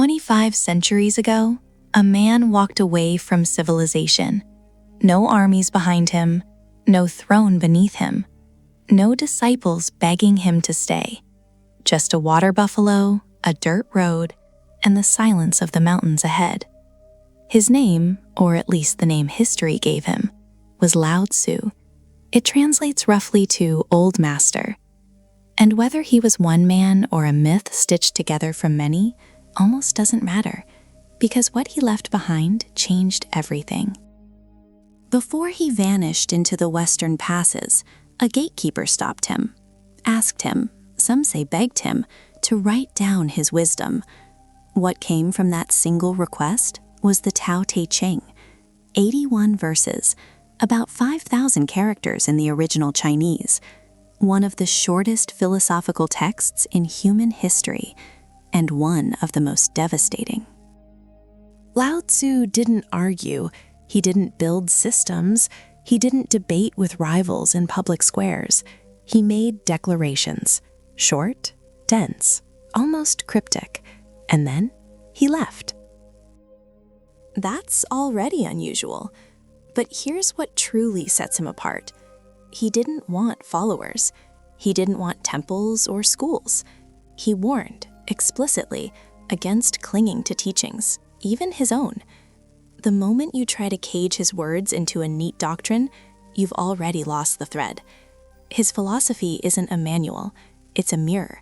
25 centuries ago, a man walked away from civilization. No armies behind him, no throne beneath him, no disciples begging him to stay. Just a water buffalo, a dirt road, and the silence of the mountains ahead. His name, or at least the name history gave him, was Lao Tzu. It translates roughly to Old Master. And whether he was one man or a myth stitched together from many, almost doesn't matter, because what he left behind changed everything. Before he vanished into the western passes, a gatekeeper stopped him, asked him, some say begged him, to write down his wisdom. What came from that single request was the Tao Te Ching, 81 verses, about 5,000 characters in the original Chinese, one of the shortest philosophical texts in human history, and one of the most devastating. Lao Tzu didn't argue, he didn't build systems, he didn't debate with rivals in public squares. He made declarations, short, dense, almost cryptic, and then he left. That's already unusual, but here's what truly sets him apart. He didn't want followers. He didn't want temples or schools. He warned, explicitly, against clinging to teachings, even his own. The moment you try to cage his words into a neat doctrine, you've already lost the thread. His philosophy isn't a manual, it's a mirror.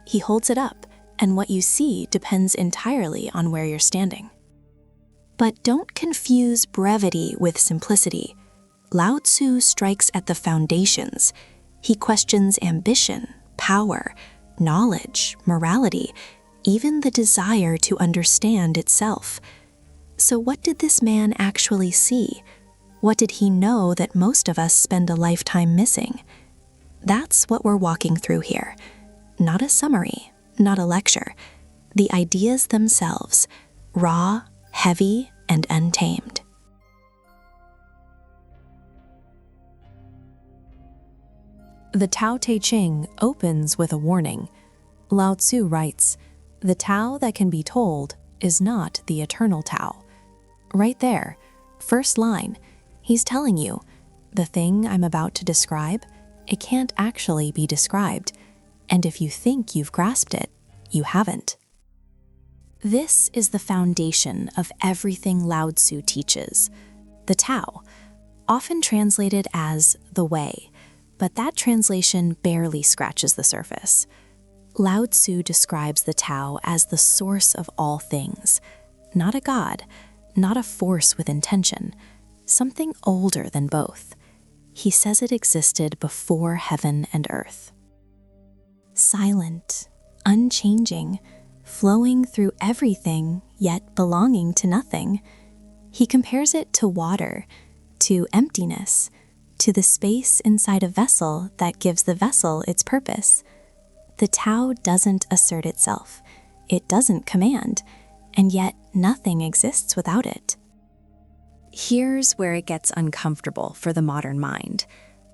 He holds it up, and what you see depends entirely on where you're standing. But don't confuse brevity with simplicity. Lao Tzu strikes at the foundations. He questions ambition, power, knowledge, morality, even the desire to understand itself. So what did this man actually see? What did he know that most of us spend a lifetime missing? That's what we're walking through here. Not a summary, not a lecture. The ideas themselves, raw, heavy, and untamed. The Tao Te Ching opens with a warning. Lao Tzu writes, "The Tao that can be told is not the eternal Tao." Right there, first line, he's telling you, the thing I'm about to describe, it can't actually be described, and if you think you've grasped it, you haven't. This is the foundation of everything Lao Tzu teaches. The Tao, often translated as the way, but that translation barely scratches the surface. Lao Tzu describes the Tao as the source of all things, not a god, not a force with intention, something older than both. He says it existed before heaven and earth. Silent, unchanging, flowing through everything, yet belonging to nothing. He compares it to water, to emptiness, to the space inside a vessel that gives the vessel its purpose. The Tao doesn't assert itself, it doesn't command, and yet nothing exists without it. Here's where it gets uncomfortable for the modern mind.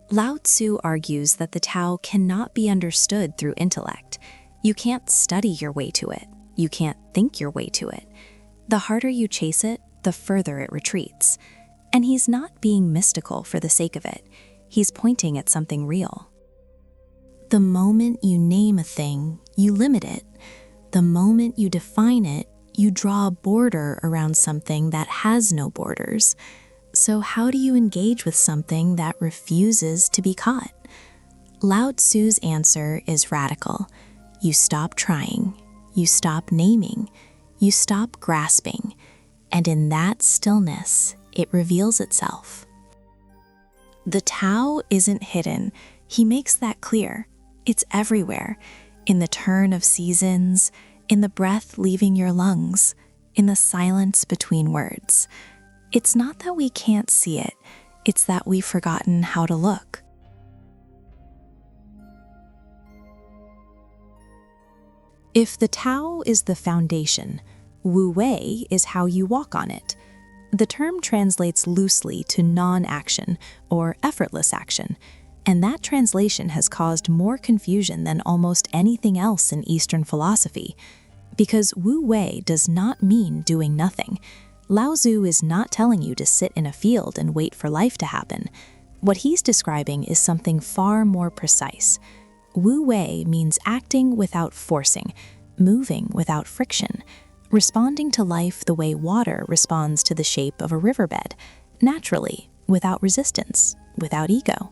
Lao Tzu argues that the Tao cannot be understood through intellect. You can't study your way to it. You can't think your way to it. The harder you chase it, the further it retreats. And he's not being mystical for the sake of it. He's pointing at something real. The moment you name a thing, you limit it. The moment you define it, you draw a border around something that has no borders. So how do you engage with something that refuses to be caught? Lao Tzu's answer is radical. You stop trying, you stop naming, you stop grasping, and in that stillness, it reveals itself. The Tao isn't hidden. He makes that clear. It's everywhere, in the turn of seasons, in the breath leaving your lungs, in the silence between words. It's not that we can't see it, it's that we've forgotten how to look. If the Tao is the foundation, Wu Wei is how you walk on it. The term translates loosely to non-action or effortless action, and that translation has caused more confusion than almost anything else in Eastern philosophy. Because Wu Wei does not mean doing nothing. Lao Tzu is not telling you to sit in a field and wait for life to happen. What he's describing is something far more precise. Wu Wei means acting without forcing, moving without friction, responding to life the way water responds to the shape of a riverbed, naturally, without resistance, without ego.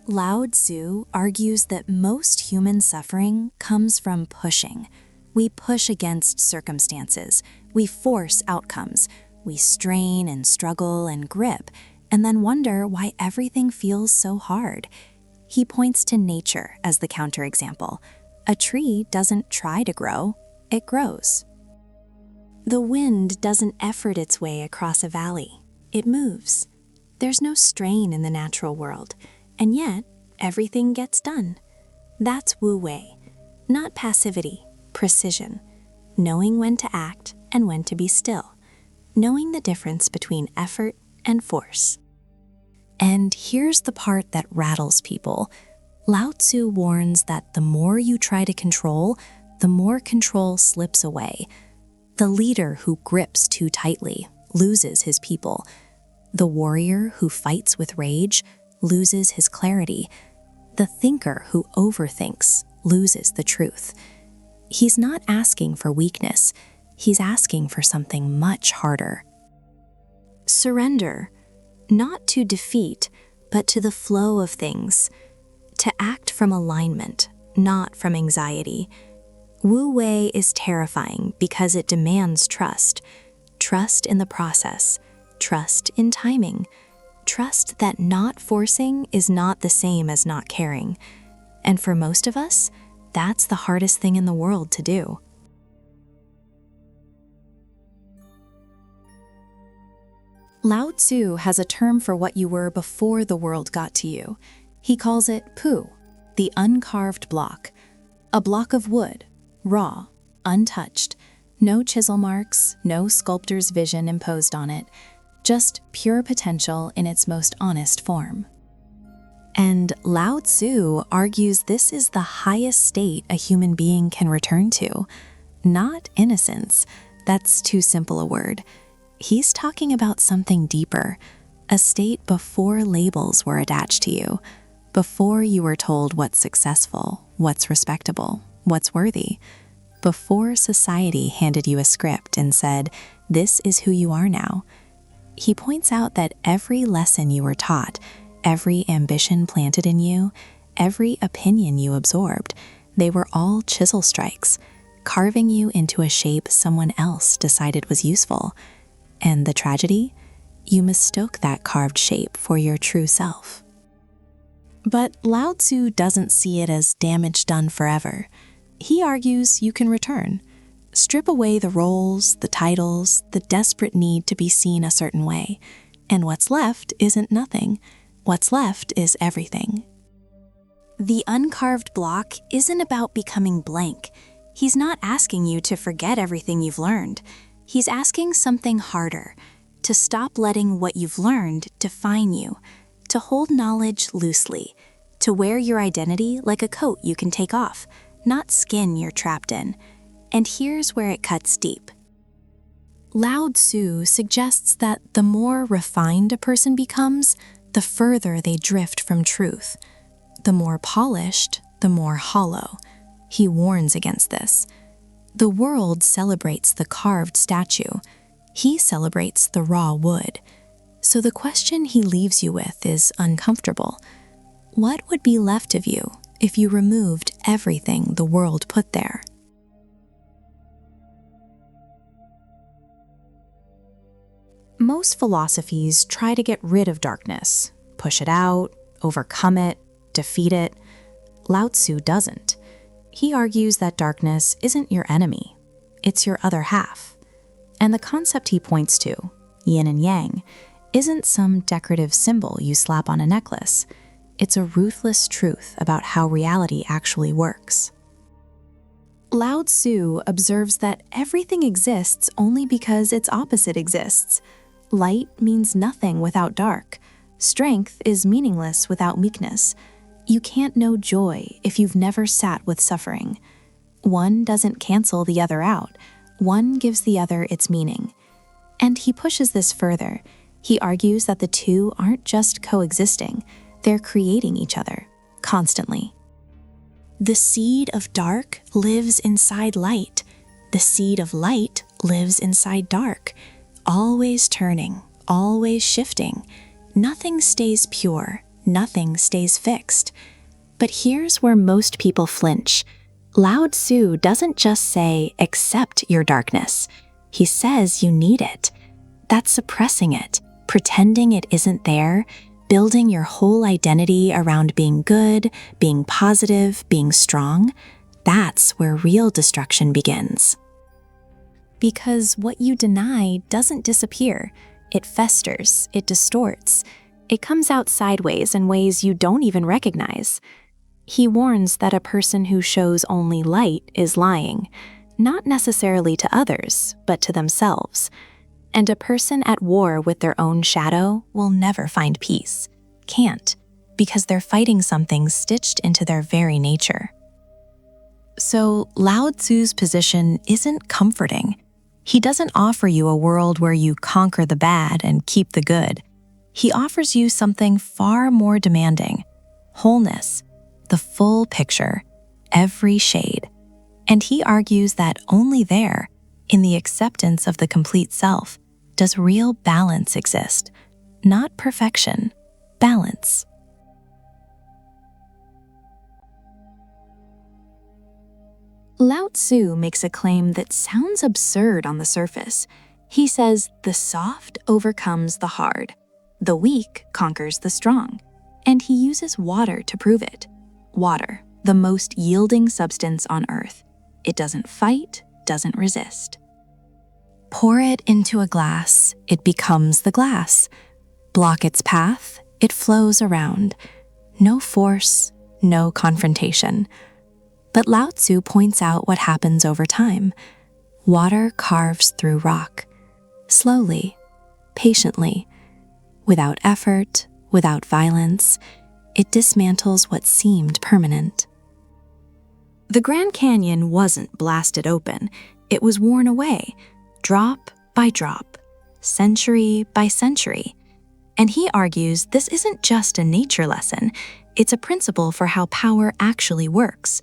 Lao Tzu argues that most human suffering comes from pushing. We push against circumstances, we force outcomes, we strain and struggle and grip, and then wonder why everything feels so hard. He points to nature as the counterexample. A tree doesn't try to grow, it grows. The wind doesn't effort its way across a valley, it moves. There's no strain in the natural world, and yet everything gets done. That's Wu Wei, not passivity, precision, knowing when to act and when to be still, knowing the difference between effort and force. And here's the part that rattles people. Lao Tzu warns that the more you try to control, the more control slips away. The leader who grips too tightly loses his people. The warrior who fights with rage loses his clarity. The thinker who overthinks loses the truth. He's not asking for weakness, he's asking for something much harder. Surrender, not to defeat, but to the flow of things. To act from alignment, not from anxiety. Wu Wei is terrifying because it demands trust. Trust in the process, trust in timing, trust that not forcing is not the same as not caring. And for most of us, that's the hardest thing in the world to do. Lao Tzu has a term for what you were before the world got to you. He calls it pu, the uncarved block. A block of wood, raw, untouched, no chisel marks, no sculptor's vision imposed on it, just pure potential in its most honest form. And Lao Tzu argues this is the highest state a human being can return to. Not innocence, that's too simple a word. He's talking about something deeper, a state before labels were attached to you, before you were told what's successful, what's respectable, what's worthy, before society handed you a script and said, this is who you are now. He points out that every lesson you were taught, every ambition planted in you, every opinion you absorbed, they were all chisel strikes, carving you into a shape someone else decided was useful. And the tragedy? You mistook that carved shape for your true self. But Lao Tzu doesn't see it as damage done forever. He argues you can return. Strip away the roles, the titles, the desperate need to be seen a certain way. And what's left isn't nothing. What's left is everything. The uncarved block isn't about becoming blank. He's not asking you to forget everything you've learned. He's asking something harder, to stop letting what you've learned define you, to hold knowledge loosely, to wear your identity like a coat you can take off, not skin you're trapped in. And here's where it cuts deep. Lao Tzu suggests that the more refined a person becomes, the further they drift from truth. The more polished, the more hollow. He warns against this. The world celebrates the carved statue. He celebrates the raw wood. So the question he leaves you with is uncomfortable. What would be left of you if you removed everything the world put there? Most philosophies try to get rid of darkness, push it out, overcome it, defeat it. Lao Tzu doesn't. He argues that darkness isn't your enemy, it's your other half. And the concept he points to, yin and yang, isn't some decorative symbol you slap on a necklace. It's a ruthless truth about how reality actually works. Lao Tzu observes that everything exists only because its opposite exists. Light means nothing without dark. Strength is meaningless without weakness. You can't know joy if you've never sat with suffering. One doesn't cancel the other out. One gives the other its meaning. And he pushes this further. He argues that the two aren't just coexisting, they're creating each other, constantly. The seed of dark lives inside light. The seed of light lives inside dark, always turning, always shifting. Nothing stays pure, nothing stays fixed. But here's where most people flinch. Lao Tzu doesn't just say, accept your darkness. He says you need it. That's suppressing it, pretending it isn't there, building your whole identity around being good, being positive, being strong. That's where real destruction begins. Because what you deny doesn't disappear. It festers, it distorts. It comes out sideways in ways you don't even recognize. He warns that a person who shows only light is lying, not necessarily to others, but to themselves. And a person at war with their own shadow will never find peace. Can't, because they're fighting something stitched into their very nature. So Lao Tzu's position isn't comforting. He doesn't offer you a world where you conquer the bad and keep the good. He offers you something far more demanding: wholeness, the full picture, every shade. And he argues that only there, in the acceptance of the complete self, does real balance exist. Not perfection, balance. Lao Tzu makes a claim that sounds absurd on the surface. He says the soft overcomes the hard, the weak conquers the strong, and he uses water to prove it. Water, the most yielding substance on earth. It doesn't fight, doesn't resist. Pour it into a glass, it becomes the glass. Block its path, it flows around. No force, no confrontation. But Lao Tzu points out what happens over time. Water carves through rock, slowly, patiently, without effort, without violence. It dismantles what seemed permanent. The Grand Canyon wasn't blasted open. It was worn away, drop by drop, century by century. And he argues this isn't just a nature lesson, it's a principle for how power actually works.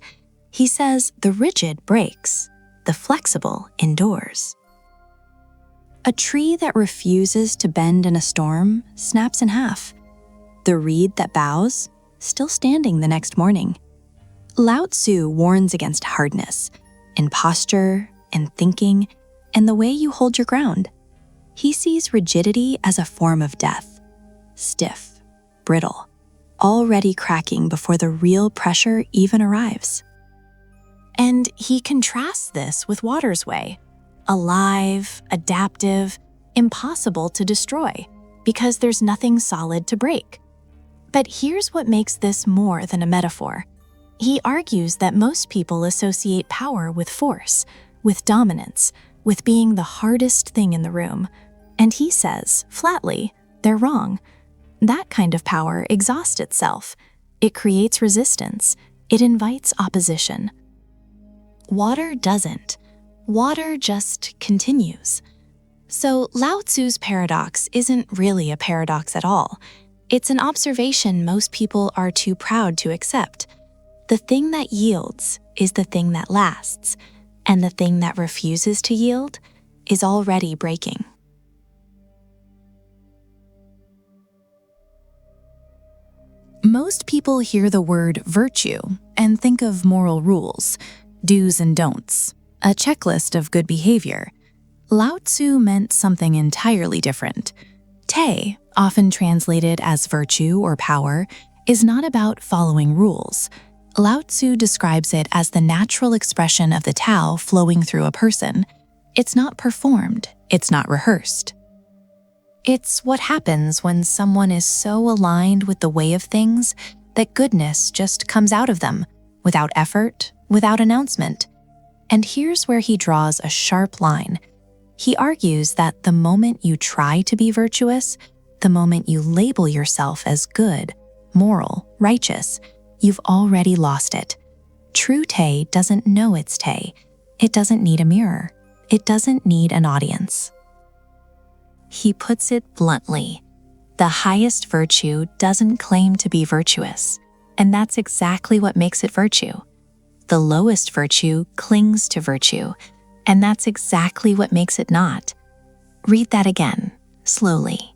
He says the rigid breaks, the flexible endures. A tree that refuses to bend in a storm snaps in half. The reed that bows, still standing the next morning. Lao Tzu warns against hardness, in posture, in thinking, and the way you hold your ground. He sees rigidity as a form of death, stiff, brittle, already cracking before the real pressure even arrives. And he contrasts this with water's way, alive, adaptive, impossible to destroy, because there's nothing solid to break. But here's what makes this more than a metaphor. He argues that most people associate power with force, with dominance, with being the hardest thing in the room. And he says, flatly, they're wrong. That kind of power exhausts itself. It creates resistance. It invites opposition. Water doesn't. Water just continues. So Lao Tzu's paradox isn't really a paradox at all. It's an observation most people are too proud to accept. The thing that yields is the thing that lasts, and the thing that refuses to yield is already breaking. Most people hear the word virtue and think of moral rules, do's and don'ts, a checklist of good behavior. Lao Tzu meant something entirely different. Te, often translated as virtue or power, is not about following rules. Lao Tzu describes it as the natural expression of the Tao flowing through a person. It's not performed, it's not rehearsed. It's what happens when someone is so aligned with the way of things that goodness just comes out of them, without effort, without announcement. And here's where he draws a sharp line. He argues that the moment you try to be virtuous, the moment you label yourself as good, moral, righteous, you've already lost it. True Te doesn't know it's Te. It doesn't need a mirror. It doesn't need an audience. He puts it bluntly. The highest virtue doesn't claim to be virtuous, and that's exactly what makes it virtue. The lowest virtue clings to virtue, and that's exactly what makes it not. Read that again, slowly.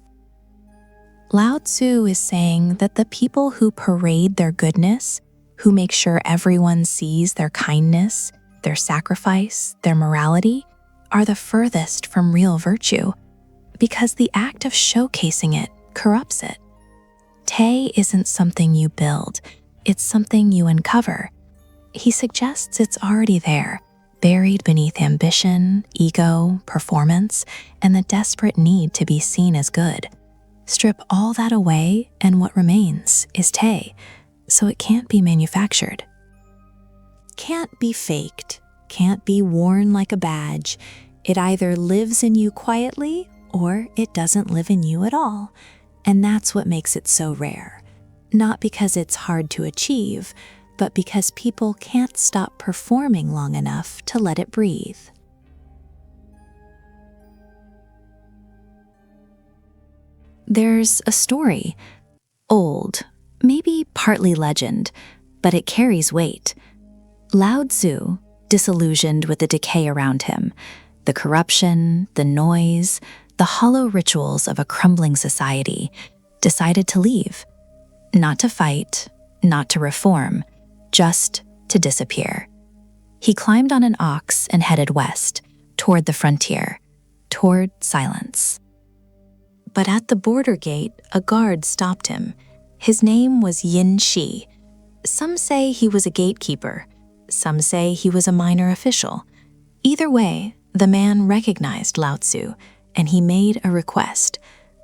Lao Tzu is saying that the people who parade their goodness, who make sure everyone sees their kindness, their sacrifice, their morality, are the furthest from real virtue, because the act of showcasing it corrupts it. Te isn't something you build, it's something you uncover. He suggests it's already there, buried beneath ambition, ego, performance, and the desperate need to be seen as good. Strip all that away, and what remains is Te, so it can't be manufactured. Can't be faked, can't be worn like a badge. It either lives in you quietly, or it doesn't live in you at all. And that's what makes it so rare. Not because it's hard to achieve, but because people can't stop performing long enough to let it breathe. There's a story, old, maybe partly legend, but it carries weight. Lao Tzu, disillusioned with the decay around him, the corruption, the noise, the hollow rituals of a crumbling society, decided to leave. Not to fight, not to reform, just to disappear. He climbed on an ox and headed west, toward the frontier, toward silence. But at the border gate, a guard stopped him. His name was Yin Shi. Some say he was a gatekeeper. Some say he was a minor official. Either way, the man recognized Lao Tzu, and he made a request.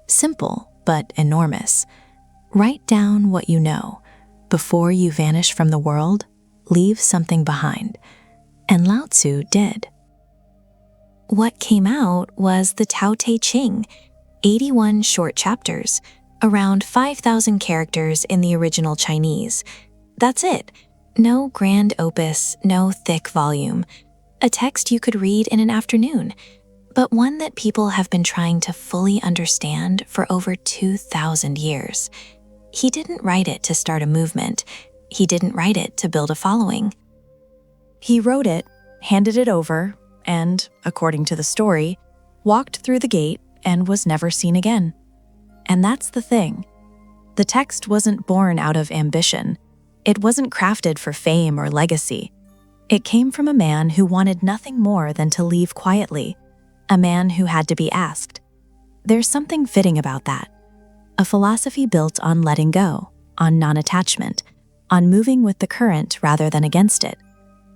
Simple, but enormous. Write down what you know. Before you vanish from the world, leave something behind. And Lao Tzu did. What came out was the Tao Te Ching, 81 short chapters, around 5,000 characters in the original Chinese. That's it. No grand opus, no thick volume. A text you could read in an afternoon, but one that people have been trying to fully understand for over 2,000 years. He didn't write it to start a movement. He didn't write it to build a following. He wrote it, handed it over, and, according to the story, walked through the gate and was never seen again. And that's the thing. The text wasn't born out of ambition. It wasn't crafted for fame or legacy. It came from a man who wanted nothing more than to leave quietly, a man who had to be asked. There's something fitting about that. A philosophy built on letting go, on non-attachment, on moving with the current rather than against it,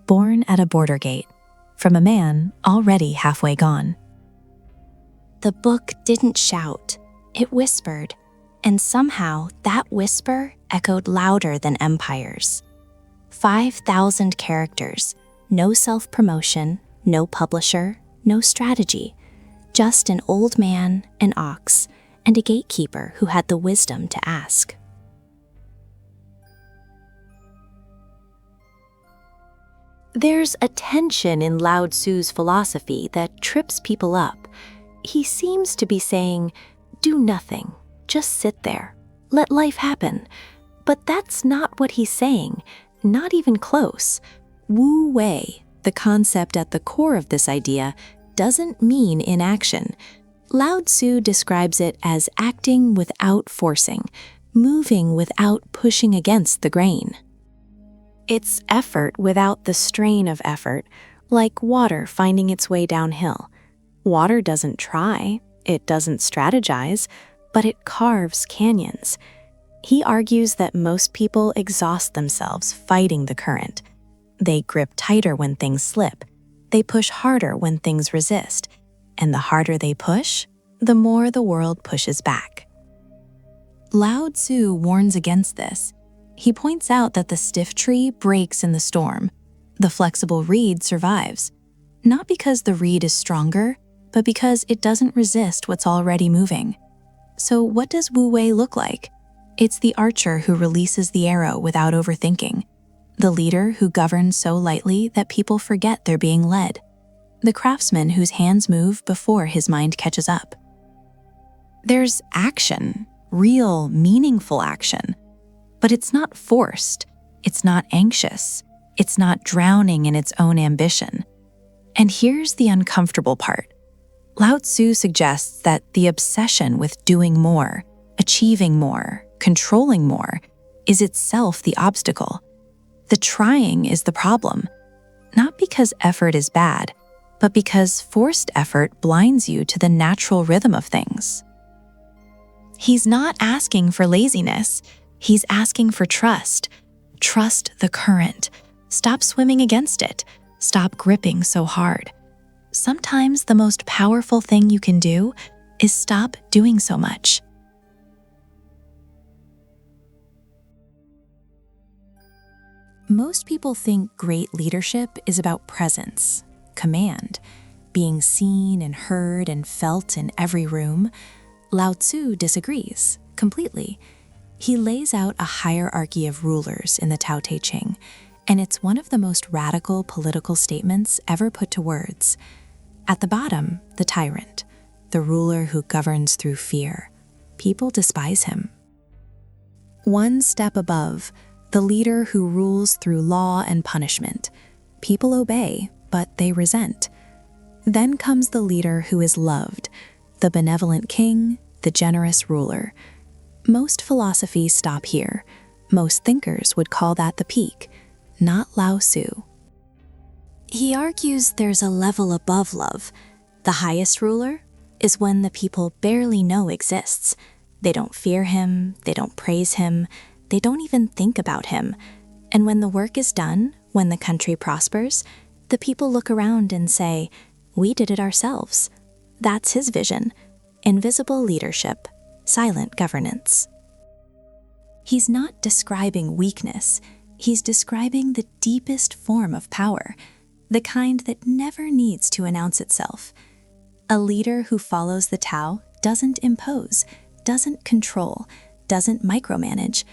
born at a border gate, from a man already halfway gone. The book didn't shout, it whispered, and somehow that whisper echoed louder than empires. 5,000 characters, no self-promotion, no publisher, no strategy, just an old man, an ox, and a gatekeeper who had the wisdom to ask. There's a tension in Lao Tzu's philosophy that trips people up. He seems to be saying, do nothing, just sit there, let life happen. But that's not what he's saying, not even close. Wu Wei, the concept at the core of this idea, doesn't mean inaction. Lao Tzu describes it as acting without forcing, moving without pushing against the grain. It's effort without the strain of effort, like water finding its way downhill. Water doesn't try, it doesn't strategize, but it carves canyons. He argues that most people exhaust themselves fighting the current. They grip tighter when things slip. They push harder when things resist. And the harder they push, the more the world pushes back. Lao Tzu warns against this. He points out that the stiff tree breaks in the storm. The flexible reed survives, not because the reed is stronger, but because it doesn't resist what's already moving. So what does Wu Wei look like? It's the archer who releases the arrow without overthinking. the leader who governs so lightly that people forget they're being led, the craftsman whose hands move before his mind catches up. There's action, real, meaningful action, but it's not forced, it's not anxious, it's not drowning in its own ambition. And here's the uncomfortable part. Lao Tzu suggests that the obsession with doing more, achieving more, controlling more, is itself the obstacle. The trying is the problem, not because effort is bad, but because forced effort blinds you to the natural rhythm of things. He's not asking for laziness, he's asking for trust. Trust the current. Stop swimming against it. Stop gripping so hard. Sometimes the most powerful thing you can do is stop doing so much. Most people think great leadership is about presence, command, being seen and heard and felt in every room. Lao Tzu disagrees completely. He lays out a hierarchy of rulers in the Tao Te Ching, and it's one of the most radical political statements ever put to words. At the bottom, the tyrant, the ruler who governs through fear. People despise him. One step above, the leader who rules through law and punishment. People obey, but they resent. Then comes the leader who is loved, the benevolent king, the generous ruler. Most philosophies stop here. Most thinkers would call that the peak, not Lao Tzu. He argues there's a level above love. The highest ruler is when the people barely know exists. They don't fear him, they don't praise him, they don't even think about him. And when the work is done, when the country prospers, the people look around and say, "We did it ourselves." That's his vision. Invisible leadership, silent governance. He's not describing weakness. He's describing the deepest form of power, the kind that never needs to announce itself. A leader who follows the Tao doesn't impose, doesn't control, doesn't micromanage.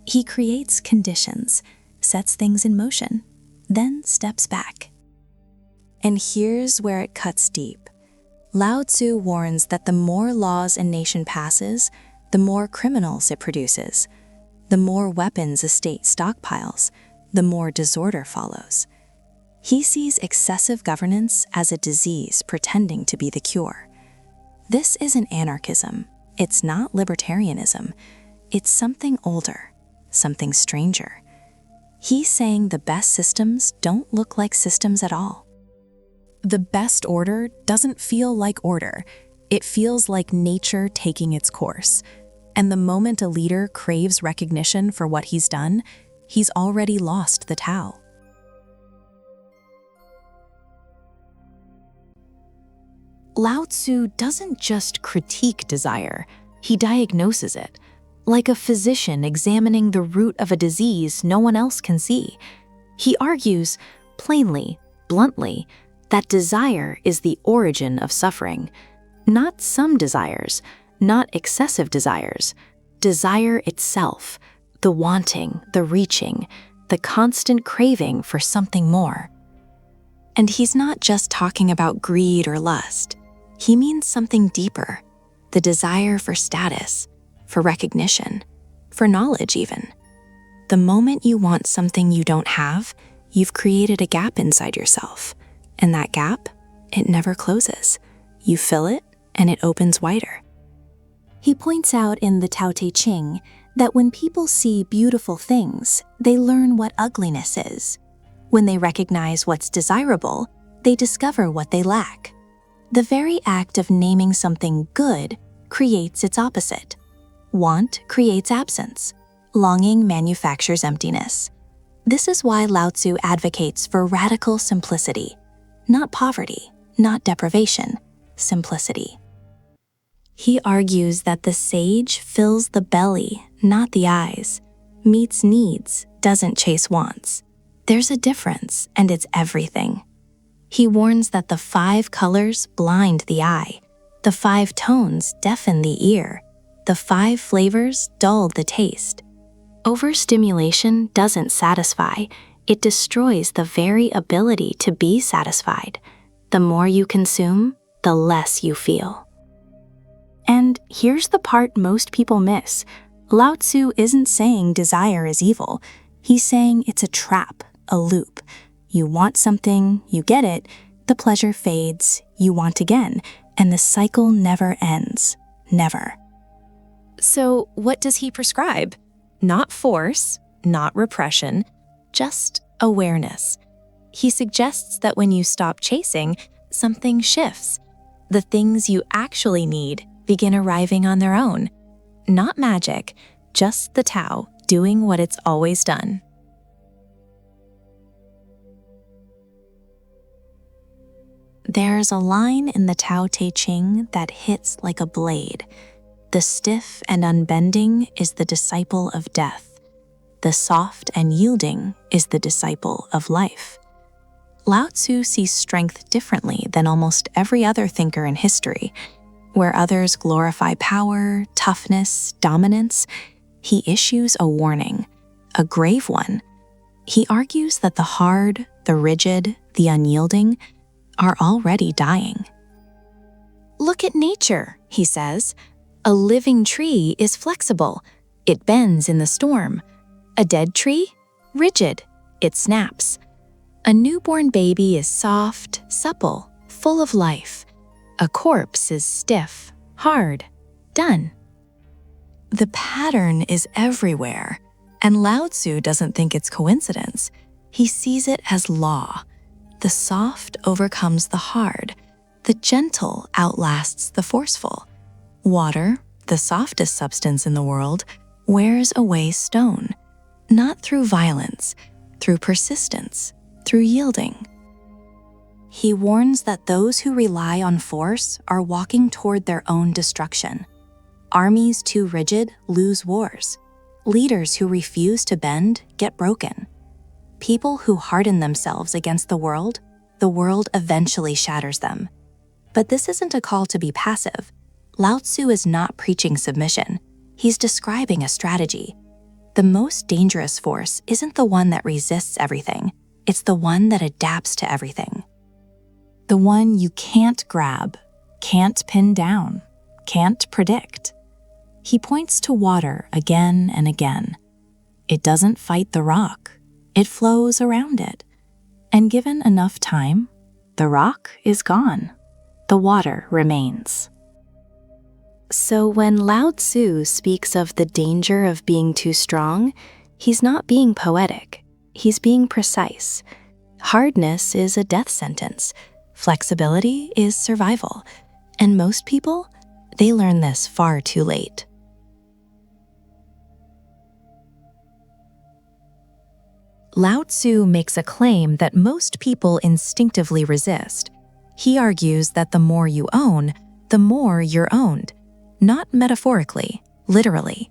He creates conditions, sets things in motion, then steps back. And here's where it cuts deep. Lao Tzu warns that the more laws a nation passes, the more criminals it produces. The more weapons a state stockpiles, the more disorder follows. He sees excessive governance as a disease pretending to be the cure. This isn't anarchism. It's not libertarianism. It's something older, something stranger. He's saying the best systems don't look like systems at all. The best order doesn't feel like order. It feels like nature taking its course. And the moment a leader craves recognition for what he's done, he's already lost the Tao. Lao Tzu doesn't just critique desire, he diagnoses it, like a physician examining the root of a disease no one else can see. He argues, plainly, bluntly, that desire is the origin of suffering. Not some desires, not excessive desires. Desire itself, the wanting, the reaching, the constant craving for something more. And he's not just talking about greed or lust. He means something deeper, the desire for status, for recognition, for knowledge even. The moment you want something you don't have, you've created a gap inside yourself. And that gap, it never closes. You fill it, and it opens wider. He points out in the Tao Te Ching that when people see beautiful things, they learn what ugliness is. When they recognize what's desirable, they discover what they lack. The very act of naming something good creates its opposite. Want creates absence. Longing manufactures emptiness. This is why Lao Tzu advocates for radical simplicity. Not poverty, not deprivation, simplicity. He argues that the sage fills the belly, not the eyes, meets needs, doesn't chase wants. There's a difference, and it's everything. He warns that the 5 colors blind the eye, the 5 tones deafen the ear, the 5 flavors dull the taste. Overstimulation doesn't satisfy, It destroys the very ability to be satisfied. The more you consume, the less you feel. And here's the part most people miss. Lao Tzu isn't saying desire is evil. He's saying it's a trap, a loop. You want something, you get it, the pleasure fades, you want again, and the cycle never ends. Never. So what does he prescribe? Not force, not repression, just awareness. He suggests that when you stop chasing, something shifts. The things you actually need begin arriving on their own. Not magic, just the Tao doing what it's always done. There's a line in the Tao Te Ching that hits like a blade. The stiff and unbending is the disciple of death. The soft and yielding is the disciple of life. Lao Tzu sees strength differently than almost every other thinker in history. Where others glorify power, toughness, dominance, he issues a warning, a grave one. He argues that the hard, the rigid, the unyielding are already dying. Look at nature, he says. A living tree is flexible. It bends in the storm. A dead tree? Rigid. It snaps. A newborn baby is soft, supple, full of life. A corpse is stiff, hard, done. The pattern is everywhere, and Lao Tzu doesn't think it's coincidence. He sees it as law. The soft overcomes the hard. The gentle outlasts the forceful. Water, the softest substance in the world, wears away stone, not through violence, through persistence, through yielding. He warns that those who rely on force are walking toward their own destruction. Armies too rigid lose wars. Leaders who refuse to bend get broken. People who harden themselves against the world eventually shatters them. But this isn't a call to be passive. Lao Tzu is not preaching submission. He's describing a strategy. The most dangerous force isn't the one that resists everything. It's the one that adapts to everything. The one you can't grab, can't pin down, can't predict. He points to water again and again. It doesn't fight the rock. It flows around it. And given enough time, the rock is gone. The water remains. So when Lao Tzu speaks of the danger of being too strong, he's not being poetic. He's being precise. Hardness is a death sentence. Flexibility is survival. And most people, they learn this far too late. Lao Tzu makes a claim that most people instinctively resist. He argues that the more you own, the more you're owned. Not metaphorically, literally.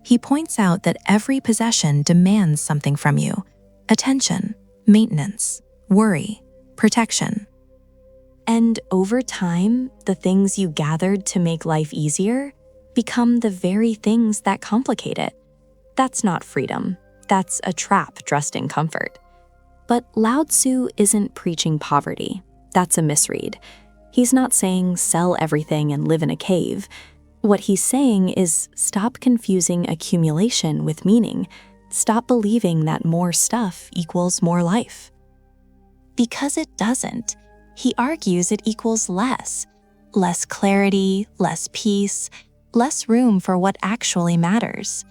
He points out that every possession demands something from you: attention, maintenance, worry, protection. And over time, the things you gathered to make life easier become the very things that complicate it. That's not freedom. That's a trap dressed in comfort. But Lao Tzu isn't preaching poverty. That's a misread. He's not saying sell everything and live in a cave. What he's saying is stop confusing accumulation with meaning. Stop believing that more stuff equals more life. Because it doesn't. He argues it equals less. Less clarity, less peace, less room for what actually matters.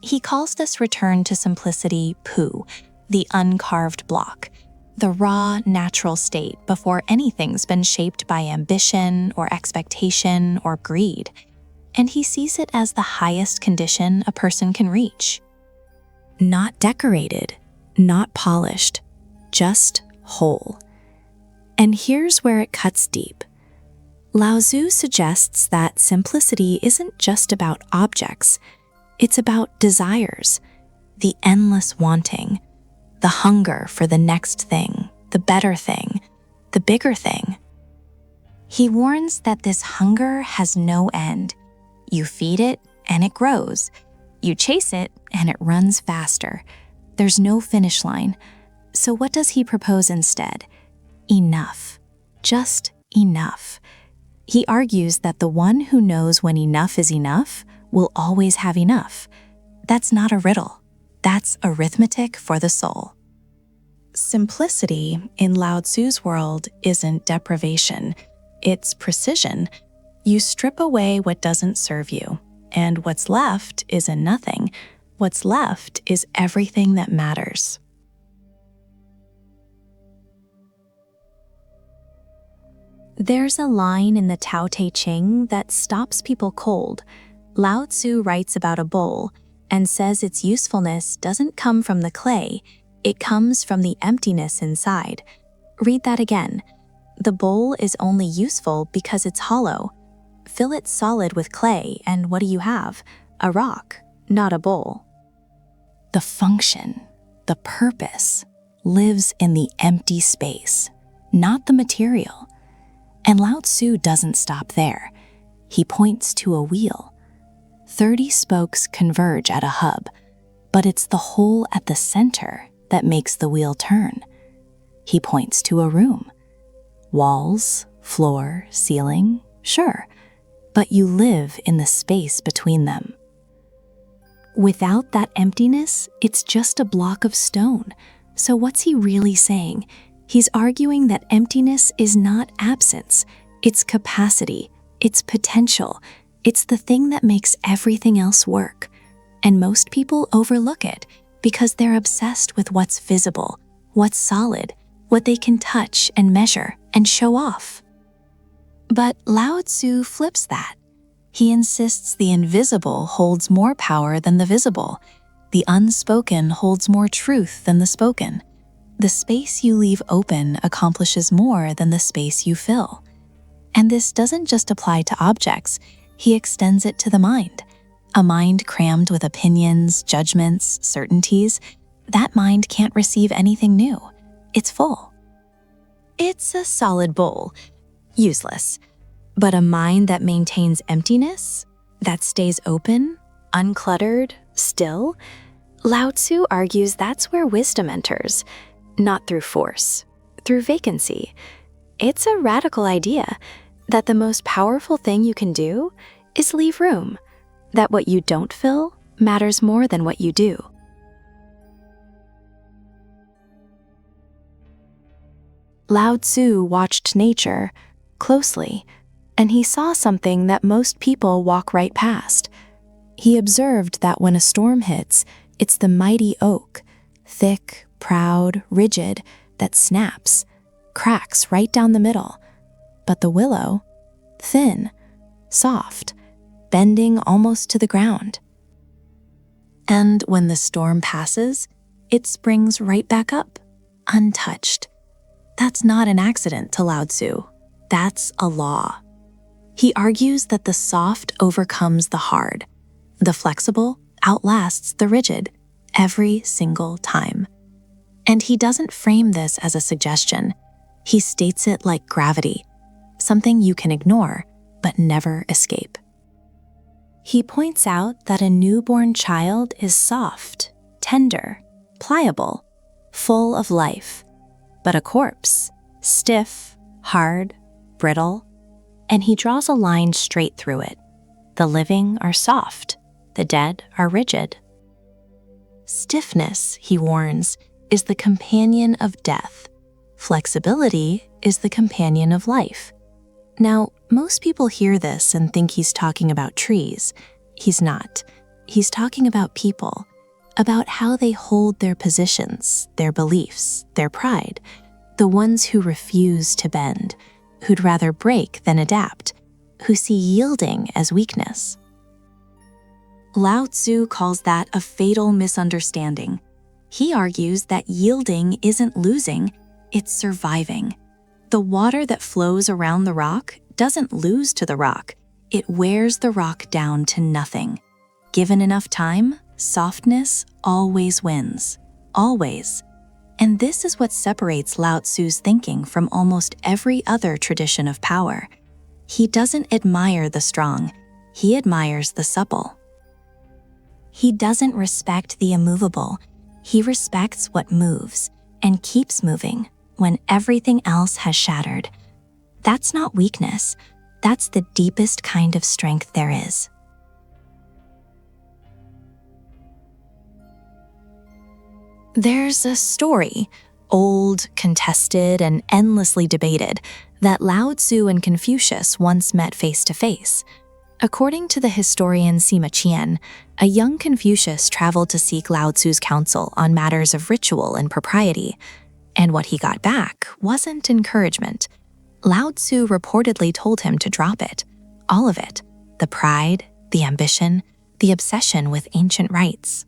He calls this return to simplicity pu, the uncarved block, the raw, natural state before anything's been shaped by ambition or expectation or greed. And he sees it as the highest condition a person can reach. Not decorated, not polished, just whole. And here's where it cuts deep. Lao Tzu suggests that simplicity isn't just about objects. It's about desires, the endless wanting, the hunger for the next thing, the better thing, the bigger thing. He warns that this hunger has no end. You feed it and it grows. You chase it and it runs faster. There's no finish line. So what does he propose instead? Enough. Just enough. He argues that the one who knows when enough is enough will always have enough. That's not a riddle. That's arithmetic for the soul. Simplicity in Lao Tzu's world isn't deprivation, it's precision. You strip away what doesn't serve you, and what's left isn't nothing. What's left is everything that matters. There's a line in the Tao Te Ching that stops people cold. Lao Tzu writes about a bowl and says its usefulness doesn't come from the clay, it comes from the emptiness inside. Read that again. The bowl is only useful because it's hollow. Fill it solid with clay, and what do you have? A rock, not a bowl. The function, the purpose, lives in the empty space, not the material. And Lao Tzu doesn't stop there. He points to a wheel. 30 spokes converge at a hub, but it's the hole at the center that makes the wheel turn. He points to a room. Walls, floor, ceiling, sure, but you live in the space between them. Without that emptiness, it's just a block of stone. So what's he really saying? He's arguing that emptiness is not absence, it's capacity, it's potential, it's the thing that makes everything else work. And most people overlook it because they're obsessed with what's visible, what's solid, what they can touch and measure and show off. But Lao Tzu flips that. He insists the invisible holds more power than the visible. The unspoken holds more truth than the spoken. The space you leave open accomplishes more than the space you fill. And this doesn't just apply to objects, he extends it to the mind. A mind crammed with opinions, judgments, certainties, that mind can't receive anything new. It's full. It's a solid bowl, useless. But a mind that maintains emptiness, that stays open, uncluttered, still, Lao Tzu argues that's where wisdom enters. Not through force, through vacancy. It's a radical idea that the most powerful thing you can do is leave room, that what you don't fill matters more than what you do. Lao Tzu watched nature closely, and he saw something that most people walk right past. He observed that when a storm hits, it's the mighty oak, thick, proud, rigid, that snaps, cracks right down the middle. But the willow, thin, soft, bending almost to the ground. And when the storm passes, it springs right back up, untouched. That's not an accident to Lao Tzu. That's a law. He argues that the soft overcomes the hard. The flexible outlasts the rigid every single time. And he doesn't frame this as a suggestion. He states it like gravity, something you can ignore but never escape. He points out that a newborn child is soft, tender, pliable, full of life, but a corpse, stiff, hard, brittle, and he draws a line straight through it. The living are soft, the dead are rigid. Stiffness, he warns, is the companion of death. Flexibility is the companion of life. Now, most people hear this and think he's talking about trees. He's not. He's talking about people, about how they hold their positions, their beliefs, their pride, the ones who refuse to bend, who'd rather break than adapt, who see yielding as weakness. Lao Tzu calls that a fatal misunderstanding. He argues that yielding isn't losing, it's surviving. The water that flows around the rock doesn't lose to the rock, it wears the rock down to nothing. Given enough time, softness always wins. Always. And this is what separates Lao Tzu's thinking from almost every other tradition of power. He doesn't admire the strong, he admires the supple. He doesn't respect the immovable, he respects what moves. and keeps moving when everything else has shattered. That's not weakness. That's the deepest kind of strength there is. There's a story, old, contested, and endlessly debated, that Lao Tzu and Confucius once met face to face. According to the historian Sima Qian, a young Confucius traveled to seek Lao Tzu's counsel on matters of ritual and propriety, and what he got back wasn't encouragement. Lao Tzu reportedly told him to drop it, all of it, the pride, the ambition, the obsession with ancient rites.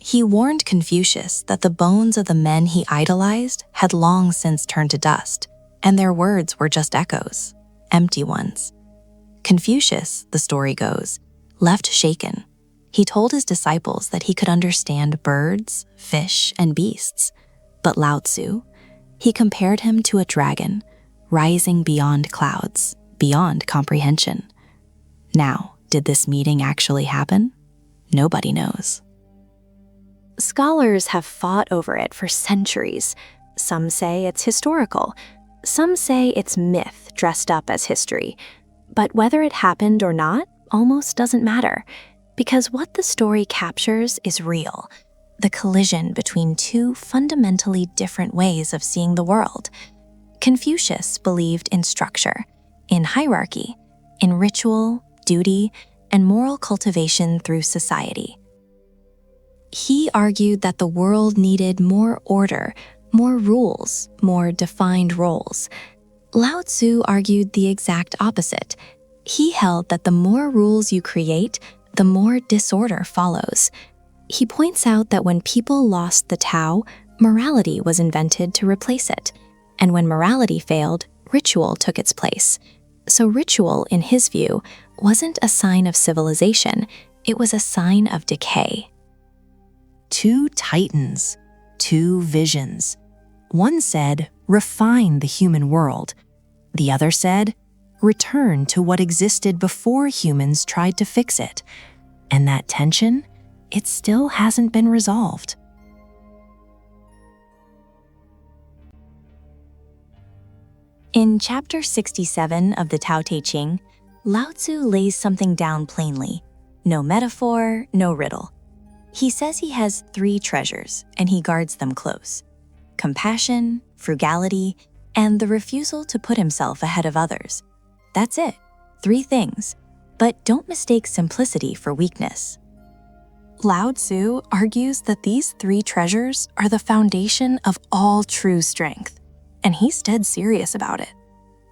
He warned Confucius that the bones of the men he idolized had long since turned to dust, and their words were just echoes, empty ones. Confucius, the story goes, left shaken. He told his disciples that he could understand birds, fish, and beasts. But Lao Tzu, he compared him to a dragon, rising beyond clouds, beyond comprehension. Now, did this meeting actually happen? Nobody knows. Scholars have fought over it for centuries. Some say it's historical. Some say it's myth dressed up as history. But whether it happened or not almost doesn't matter, because what the story captures is real. The collision between two fundamentally different ways of seeing the world. Confucius believed in structure, in hierarchy, in ritual, duty, and moral cultivation through society. He argued that the world needed more order, more rules, more defined roles. Lao Tzu argued the exact opposite. He held that the more rules you create, the more disorder follows. He points out that when people lost the Tao, morality was invented to replace it. And when morality failed, ritual took its place. So ritual, in his view, wasn't a sign of civilization, it was a sign of decay. Two titans, two visions. One said, refine the human world. The other said, return to what existed before humans tried to fix it. And that tension, it still hasn't been resolved. In chapter 67 of the Tao Te Ching, Lao Tzu lays something down plainly. No metaphor, no riddle. He says he has 3 treasures, and he guards them close: compassion, frugality, and the refusal to put himself ahead of others. That's it, 3 things. But don't mistake simplicity for weakness. Lao Tzu argues that these 3 treasures are the foundation of all true strength, and he's dead serious about it.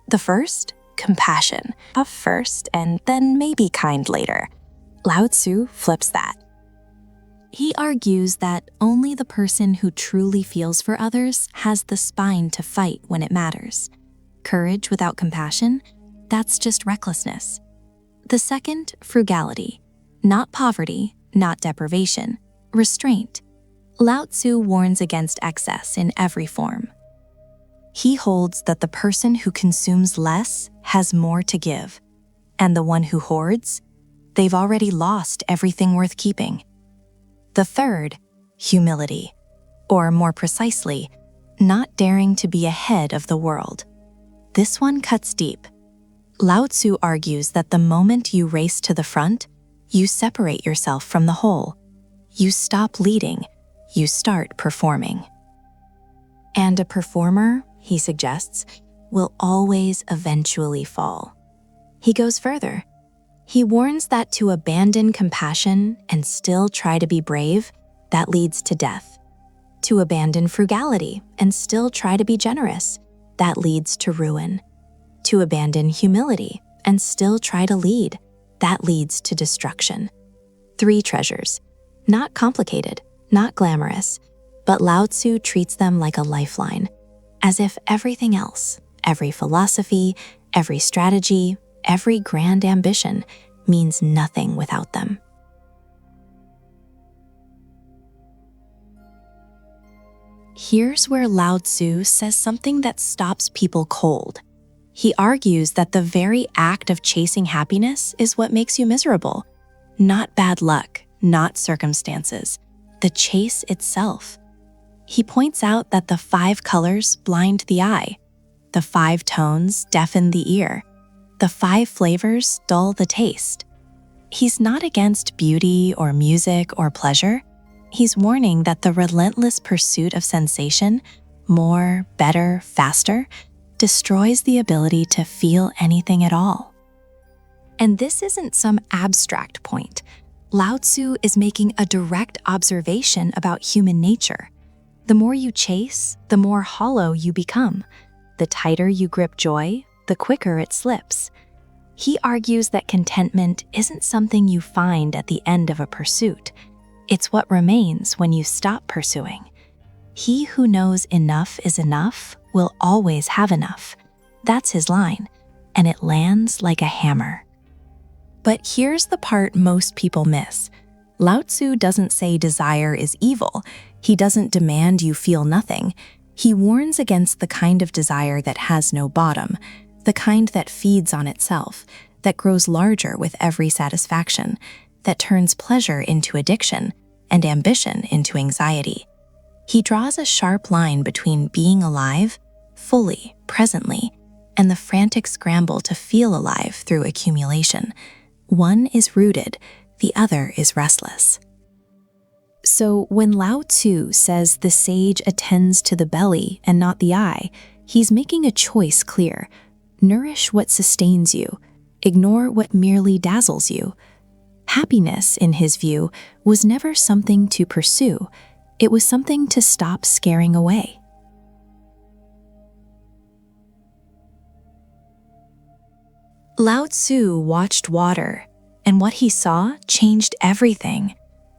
The first, compassion, tough first and then maybe kind later. Lao Tzu flips that. He argues that only the person who truly feels for others has the spine to fight when it matters. Courage without compassion, that's just recklessness. The second, frugality. Not poverty, not deprivation, restraint. Lao Tzu warns against excess in every form. He holds that the person who consumes less has more to give, and the one who hoards, they've already lost everything worth keeping. The third, humility, or more precisely, not daring to be ahead of the world. This one cuts deep. Lao Tzu argues that the moment you race to the front, you separate yourself from the whole. You stop leading, you start performing. And a performer, he suggests, will always eventually fall. He goes further. He warns that to abandon compassion and still try to be brave, that leads to death. To abandon frugality and still try to be generous, that leads to ruin. To abandon humility and still try to lead, that leads to destruction. 3 treasures, not complicated, not glamorous, but Lao Tzu treats them like a lifeline, as if everything else, every philosophy, every strategy, every grand ambition means nothing without them. Here's where Lao Tzu says something that stops people cold. He argues that the very act of chasing happiness is what makes you miserable. Not bad luck, not circumstances, the chase itself. He points out that the 5 colors blind the eye, the 5 tones deafen the ear, the 5 flavors dull the taste. He's not against beauty or music or pleasure. He's warning that the relentless pursuit of sensation, more, better, faster, destroys the ability to feel anything at all. And this isn't some abstract point. Lao Tzu is making a direct observation about human nature. The more you chase, the more hollow you become. The tighter you grip joy, the quicker it slips. He argues that contentment isn't something you find at the end of a pursuit. It's what remains when you stop pursuing. He who knows enough is enough will always have enough. That's his line, and it lands like a hammer. But here's the part most people miss. Lao Tzu doesn't say desire is evil. He doesn't demand you feel nothing. He warns against the kind of desire that has no bottom, the kind that feeds on itself, that grows larger with every satisfaction, that turns pleasure into addiction and ambition into anxiety. He draws a sharp line between being alive, fully, presently, and the frantic scramble to feel alive through accumulation. One is rooted, the other is restless. So when Lao Tzu says the sage attends to the belly and not the eye, he's making a choice clear. Nourish what sustains you. Ignore what merely dazzles you. Happiness, in his view, was never something to pursue. It was something to stop scaring away. Lao Tzu watched water, and what he saw changed everything.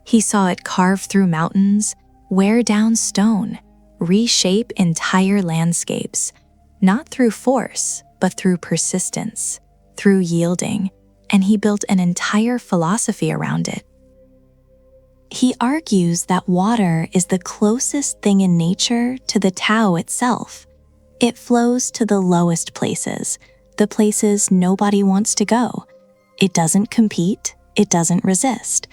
He saw it carve through mountains, wear down stone, reshape entire landscapes, not through force, but through persistence, through yielding, and he built an entire philosophy around it. He argues that water is the closest thing in nature to the Tao itself. It flows to the lowest places, the places nobody wants to go. It doesn't compete, it doesn't resist.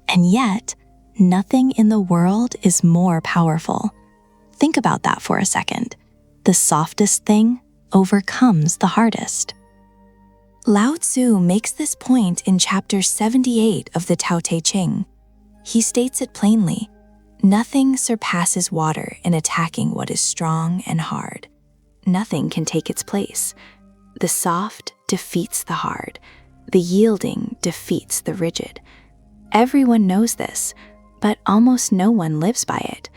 And yet, nothing in the world is more powerful. Think about that for a second. The softest thing overcomes the hardest. Lao Tzu makes this point in chapter 78 of the Tao Te Ching. He states it plainly, nothing surpasses water in attacking what is strong and hard. Nothing can take its place. The soft defeats the hard. The yielding defeats the rigid. Everyone knows this, but almost no one lives by it,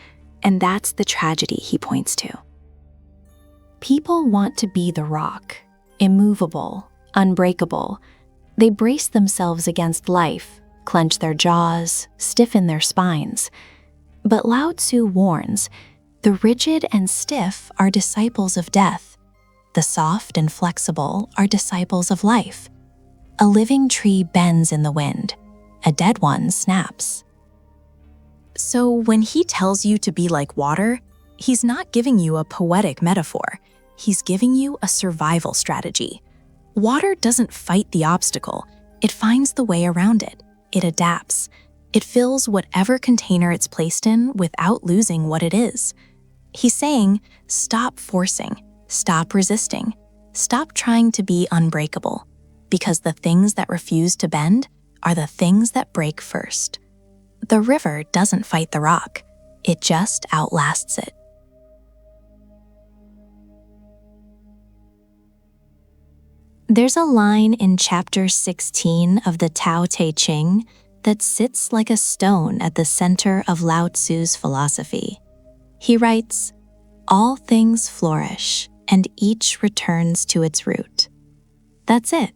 and that's the tragedy he points to. People want to be the rock, immovable, unbreakable. They brace themselves against life, clench their jaws, stiffen their spines. But Lao Tzu warns, the rigid and stiff are disciples of death. The soft and flexible are disciples of life. A living tree bends in the wind. A dead one snaps. So when he tells you to be like water, he's not giving you a poetic metaphor. He's giving you a survival strategy. Water doesn't fight the obstacle. It finds the way around it. It adapts. It fills whatever container it's placed in without losing what it is. He's saying, stop forcing, stop resisting, stop trying to be unbreakable, because the things that refuse to bend are the things that break first. The river doesn't fight the rock. It just outlasts it. There's a line in chapter 16 of the Tao Te Ching that sits like a stone at the center of Lao Tzu's philosophy. He writes, all things flourish, and each returns to its root. That's it.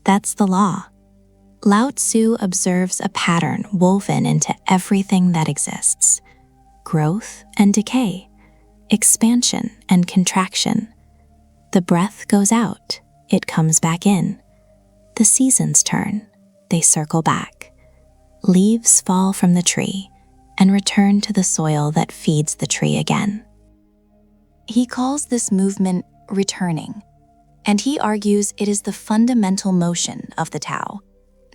That's the law. Lao Tzu observes a pattern woven into everything that exists. Growth and decay, expansion and contraction. The breath goes out, it comes back in. The seasons turn, they circle back. Leaves fall from the tree and return to the soil that feeds the tree again. He calls this movement returning, and he argues it is the fundamental motion of the Tao.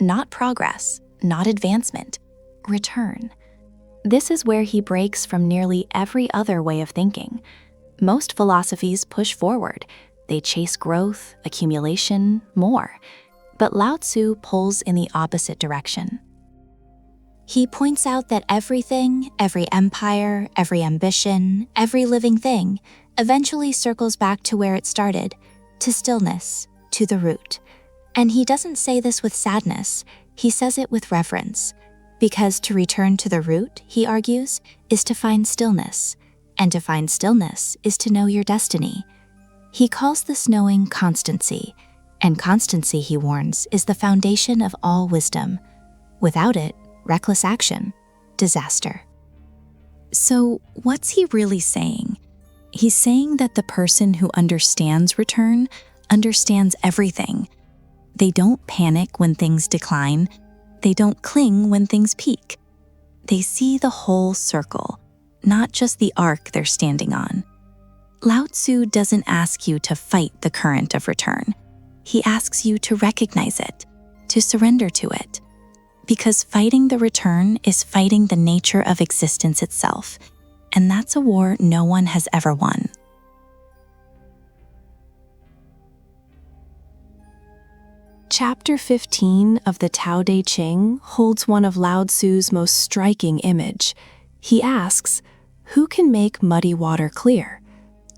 Not progress, not advancement, return. This is where he breaks from nearly every other way of thinking. Most philosophies push forward. They chase growth, accumulation, more. But Lao Tzu pulls in the opposite direction. He points out that everything, every empire, every ambition, every living thing eventually circles back to where it started, to stillness, to the root. And he doesn't say this with sadness, he says it with reverence. Because to return to the root, he argues, is to find stillness. And to find stillness is to know your destiny. He calls this knowing constancy. And constancy, he warns, is the foundation of all wisdom. Without it, reckless action, disaster. So what's he really saying? He's saying that the person who understands return understands everything. They don't panic when things decline. They don't cling when things peak. They see the whole circle, not just the arc they're standing on. Lao Tzu doesn't ask you to fight the current of return. He asks you to recognize it, to surrender to it. Because fighting the return is fighting the nature of existence itself, and that's a war no one has ever won. Chapter 15 of the Tao Te Ching holds one of Lao Tzu's most striking image. He asks, "Who can make muddy water clear?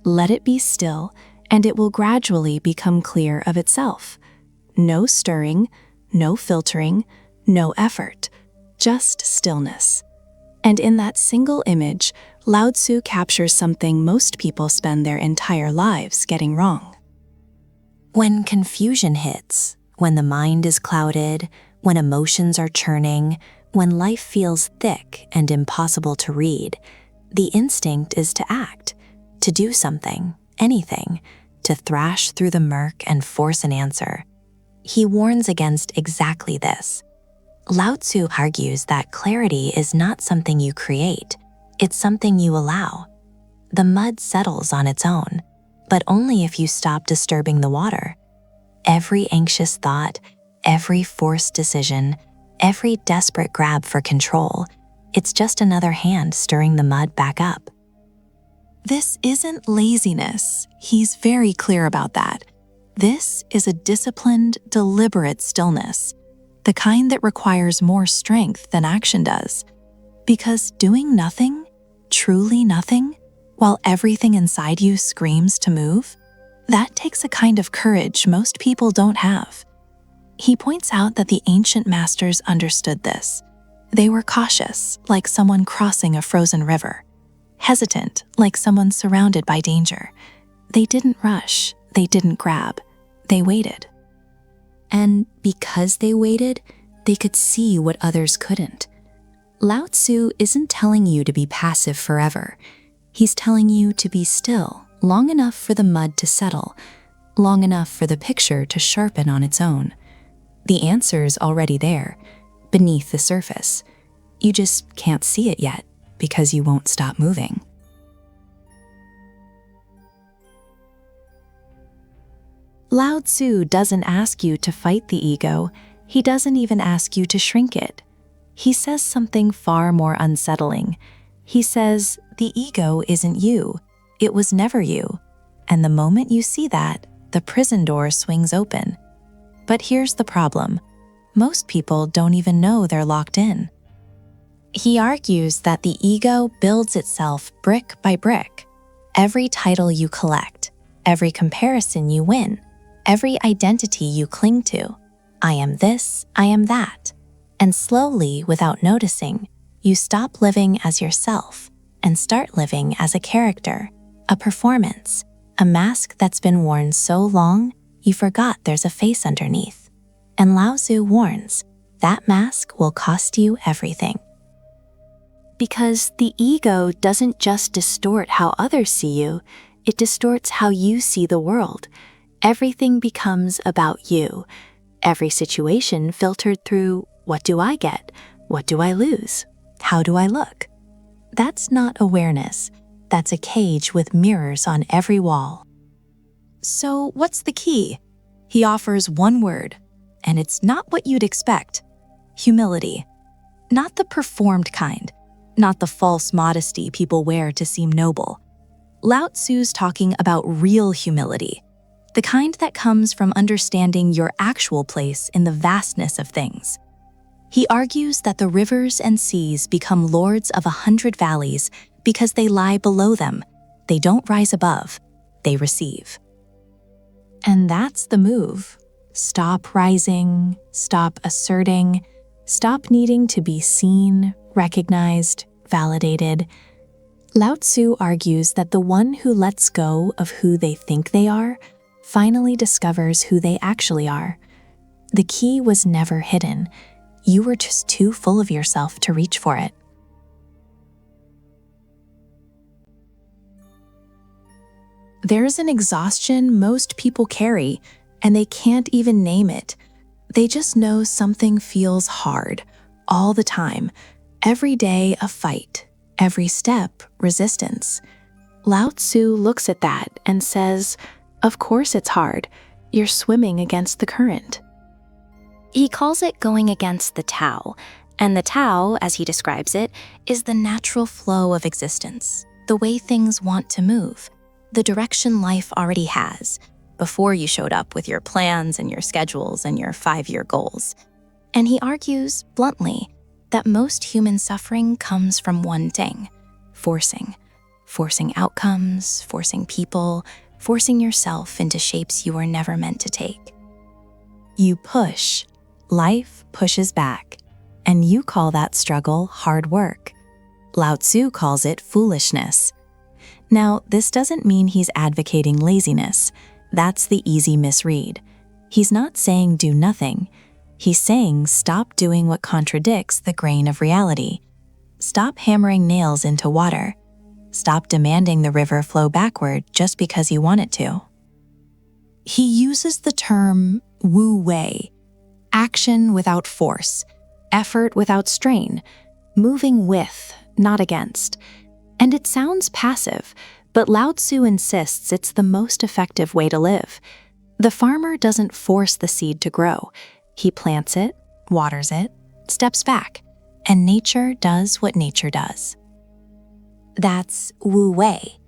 Let it be still, and it will gradually become clear of itself. No stirring, no filtering, no effort, just stillness." And in that single image, Lao Tzu captures something most people spend their entire lives getting wrong. When confusion hits, when the mind is clouded, when emotions are churning, when life feels thick and impossible to read, the instinct is to act, to do something, anything, to thrash through the murk and force an answer. He warns against exactly this. Lao Tzu argues that clarity is not something you create, it's something you allow. The mud settles on its own, but only if you stop disturbing the water. Every anxious thought, every forced decision, every desperate grab for control, it's just another hand stirring the mud back up. This isn't laziness. He's very clear about that. This is a disciplined, deliberate stillness, the kind that requires more strength than action does. Because doing nothing, truly nothing, while everything inside you screams to move, that takes a kind of courage most people don't have. He points out that the ancient masters understood this. They were cautious, like someone crossing a frozen river. Hesitant, like someone surrounded by danger. They didn't rush, they didn't grab, they waited. And because they waited, they could see what others couldn't. Lao Tzu isn't telling you to be passive forever. He's telling you to be still, long enough for the mud to settle, long enough for the picture to sharpen on its own. The answer's already there, beneath the surface. You just can't see it yet, because you won't stop moving. Lao Tzu doesn't ask you to fight the ego. He doesn't even ask you to shrink it. He says something far more unsettling. He says, the ego isn't you. It was never you. And the moment you see that, the prison door swings open. But here's the problem. Most people don't even know they're locked in. He argues that the ego builds itself brick by brick. Every title you collect, every comparison you win, every identity you cling to. I am this, I am that. And slowly, without noticing, you stop living as yourself and start living as a character, a performance, a mask that's been worn so long you forgot there's a face underneath. And Lao Tzu warns, that mask will cost you everything. Because the ego doesn't just distort how others see you, it distorts how you see the world. Everything becomes about you. Every situation filtered through, what do I get? What do I lose? How do I look? That's not awareness. That's a cage with mirrors on every wall. So what's the key? He offers one word, and it's not what you'd expect. Humility. Not the performed kind. not the false modesty people wear to seem noble. Lao Tzu's talking about real humility, the kind that comes from understanding your actual place in the vastness of things. He argues that the rivers and seas become lords of 100 valleys because they lie below them. They don't rise above, they receive. And that's the move. Stop rising, stop asserting, stop needing to be seen, recognized, validated. Lao Tzu argues that the one who lets go of who they think they are finally discovers who they actually are. The key was never hidden. You were just too full of yourself to reach for it. There's an exhaustion most people carry, and they can't even name it. They just know something feels hard, all the time. Every day a fight, every step resistance. Lao Tzu looks at that and says, "Of course it's hard. You're swimming against the current." He calls it going against the Tao, and the Tao, as he describes it, is the natural flow of existence, the way things want to move, the direction life already has, before you showed up with your plans and your schedules and your 5-year goals. And he argues, bluntly, that most human suffering comes from one thing: forcing. Forcing outcomes, forcing people, forcing yourself into shapes you were never meant to take. You push, life pushes back, and you call that struggle hard work. Lao Tzu calls it foolishness. Now, this doesn't mean he's advocating laziness. That's the easy misread. He's not saying do nothing. He's saying stop doing what contradicts the grain of reality. Stop hammering nails into water. Stop demanding the river flow backward just because you want it to. He uses the term Wu Wei, action without force, effort without strain, moving with, not against. And it sounds passive, but Lao Tzu insists it's the most effective way to live. The farmer doesn't force the seed to grow. He plants it, waters it, steps back, and nature does what nature does. That's Wu Wei.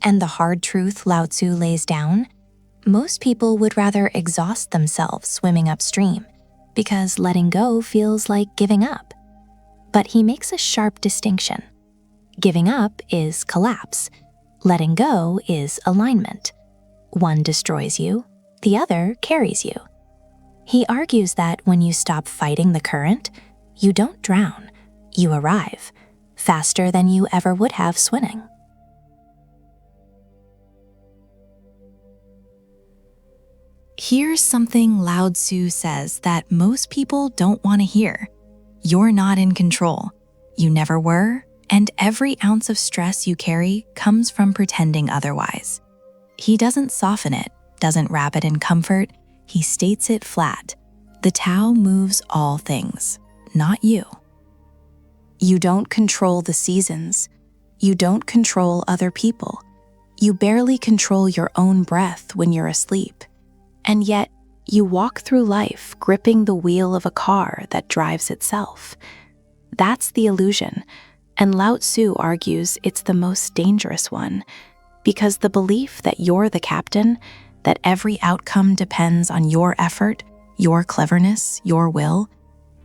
And the hard truth Lao Tzu lays down? Most people would rather exhaust themselves swimming upstream, because letting go feels like giving up. But he makes a sharp distinction. Giving up is collapse. Letting go is alignment. One destroys you, the other carries you. He argues that when you stop fighting the current, you don't drown, you arrive, faster than you ever would have swimming. Here's something Lao Tzu says that most people don't want to hear. You're not in control. You never were, and every ounce of stress you carry comes from pretending otherwise. He doesn't soften it, doesn't wrap it in comfort. He states it flat. The Tao moves all things, not you. You don't control the seasons. You don't control other people. You barely control your own breath when you're asleep. And yet, you walk through life gripping the wheel of a car that drives itself. That's the illusion, and Lao Tzu argues it's the most dangerous one, because the belief that you're the captain, that every outcome depends on your effort, your cleverness, your will,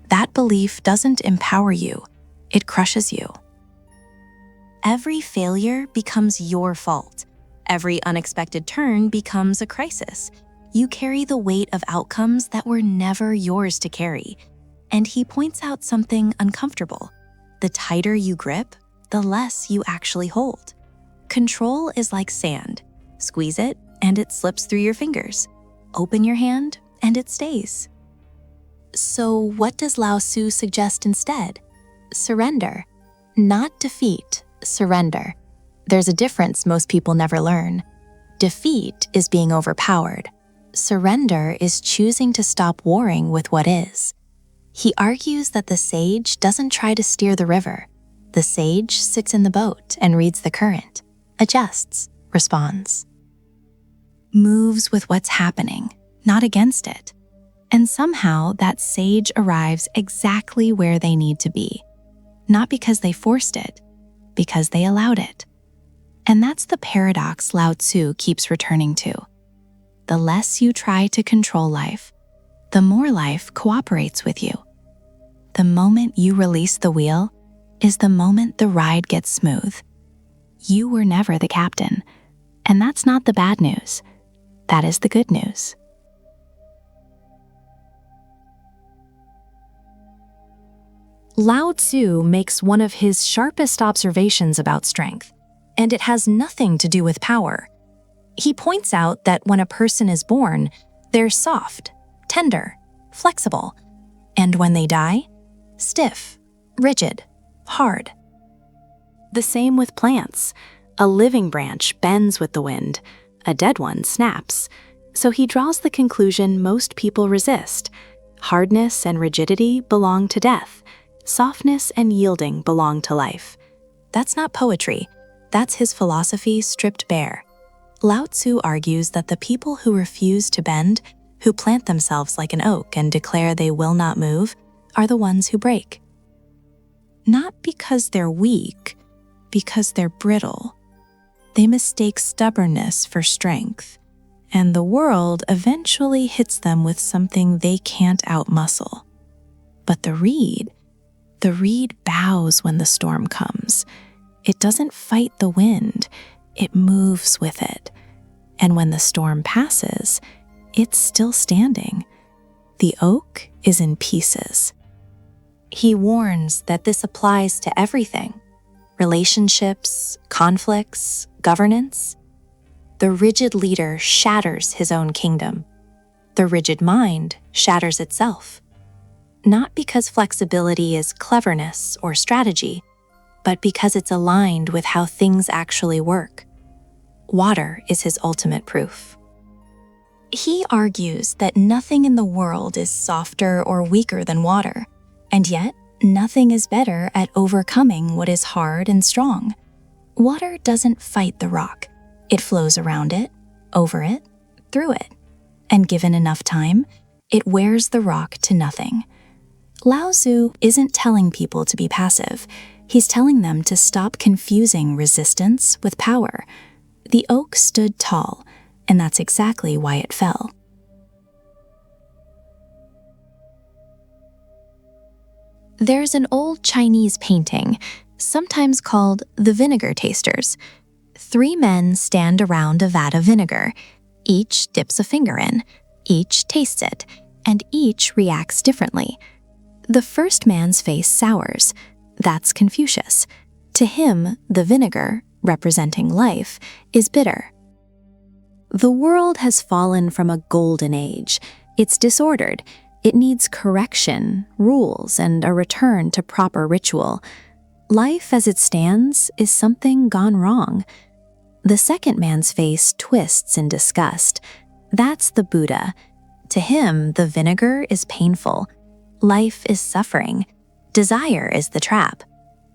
that belief doesn't empower you, it crushes you. Every failure becomes your fault. Every unexpected turn becomes a crisis. You carry the weight of outcomes that were never yours to carry. And he points out something uncomfortable. The tighter you grip, the less you actually hold. Control is like sand. Squeeze it, and it slips through your fingers. Open your hand, and it stays. So what does Lao Tzu suggest instead? Surrender. Not defeat, surrender. There's a difference most people never learn. Defeat is being overpowered. Surrender is choosing to stop warring with what is. He argues that the sage doesn't try to steer the river. The sage sits in the boat and reads the current, adjusts, responds. Moves with what's happening, not against it. And somehow that sage arrives exactly where they need to be. not because they forced it, because they allowed it. And that's the paradox Lao Tzu keeps returning to. The less you try to control life, the more life cooperates with you. The moment you release the wheel is the moment the ride gets smooth. You were never the captain, and that's not the bad news. That is the good news. Lao Tzu makes one of his sharpest observations about strength, and it has nothing to do with power. He points out that when a person is born, they're soft, tender, flexible, and when they die, stiff, rigid, hard. The same with plants. A living branch bends with the wind, a dead one snaps. So he draws the conclusion most people resist. Hardness and rigidity belong to death. Softness and yielding belong to life. That's not poetry. That's his philosophy stripped bare. Lao Tzu argues that the people who refuse to bend, who plant themselves like an oak and declare they will not move, are the ones who break. Not because they're weak, because they're brittle. They mistake stubbornness for strength, and the world eventually hits them with something they can't outmuscle. But the reed bows when the storm comes. It doesn't fight the wind, it moves with it. And when the storm passes, it's still standing. The oak is in pieces. He warns that this applies to everything: relationships, conflicts, governance. The rigid leader shatters his own kingdom. The rigid mind shatters itself. Not because flexibility is cleverness or strategy, but because it's aligned with how things actually work. Water is his ultimate proof. He argues that nothing in the world is softer or weaker than water, and yet nothing is better at overcoming what is hard and strong. Water doesn't fight the rock. It flows around it, over it, through it, and given enough time, it wears the rock to nothing. Lao Tzu isn't telling people to be passive. He's telling them to stop confusing resistance with power. The oak stood tall, and that's exactly why it fell. There's an old Chinese painting, sometimes called the Vinegar Tasters. 3 men stand around a vat of vinegar. Each dips a finger in, each tastes it, and each reacts differently. The first man's face sours. That's Confucius. To him, the vinegar, representing life, is bitter. The world has fallen from a golden age. It's disordered. It needs correction, rules, and a return to proper ritual. Life as it stands is something gone wrong. The second man's face twists in disgust. That's the Buddha. To him, the vinegar is painful. Life is suffering. Desire is the trap.